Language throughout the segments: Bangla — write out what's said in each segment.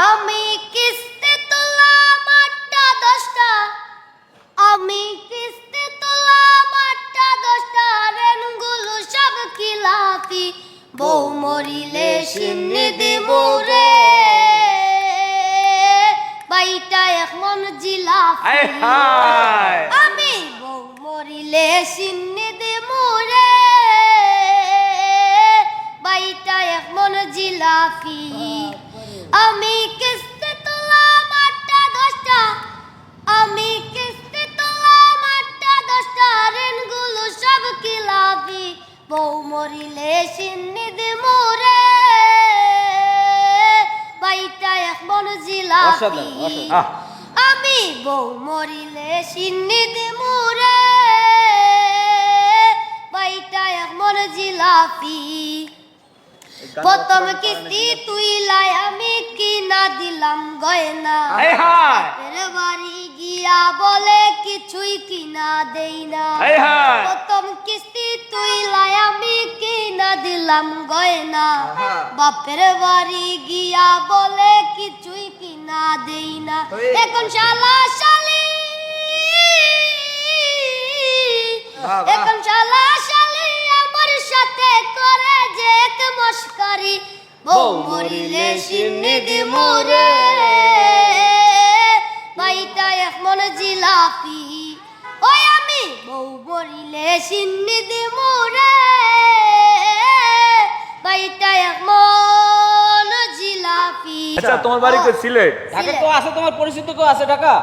আমি কিস্তি তোলাম 8টা 10টা, আমি কিস্তি তোলাম 8টা 10টা, ঋণগুলো সব খিলাফি, বউ মরিলে সিন্নি দিবো রে, বাইটা এক মন জিলাফি। আমি বউ মরিলে সিন্নি দিবো রে, বাইটা এক মন জিলাফি। আমি কিস্তি তোলাম 8টা 10টা, আমি কিস্তি তোলাম 8টা 10টা, ঋণগুলো সব খিলাফি, বউ মরিলে সিন্নি দিবো রে, বাইটা এক মন জিলাফি। আমি বউ মরিলে সিন্নি দিবো রে, বাইটা এক মন জিলাফি। প্রথম কিস্তি তুইলাই আমি কিনা দিলাম গয়না, বাপের বাড়ি গিয়া বলে কিছুই কিনা দেই না। প্রথম কিস্তি তুইলাই আমি কিনা দিলাম গয়না, বাপের বাড়ি গিয়া বলে কিছুই কিনা দেই না। এখন শালা শালি, এখন শালা শালি আমার সাথে করে যে এক মস্কারি, বউ মরিলে সিন্নি দিবো রে, বাইটা এক মন জিলাফি। ওই আমি বউ মরিলে সিন্নি দিবো রে, বাইটা এক মন জিলাফি। আচ্ছা তোমার বাড়ি কই? সিলেট। ঢাকা তো আছে, তোমার পরিচিত কেউ আছে ঢাকা?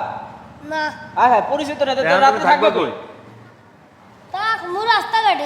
না, হ্যাঁ পরিচিত না, রাতে থাকবে কই? তা মু রাস্তাঘাটে।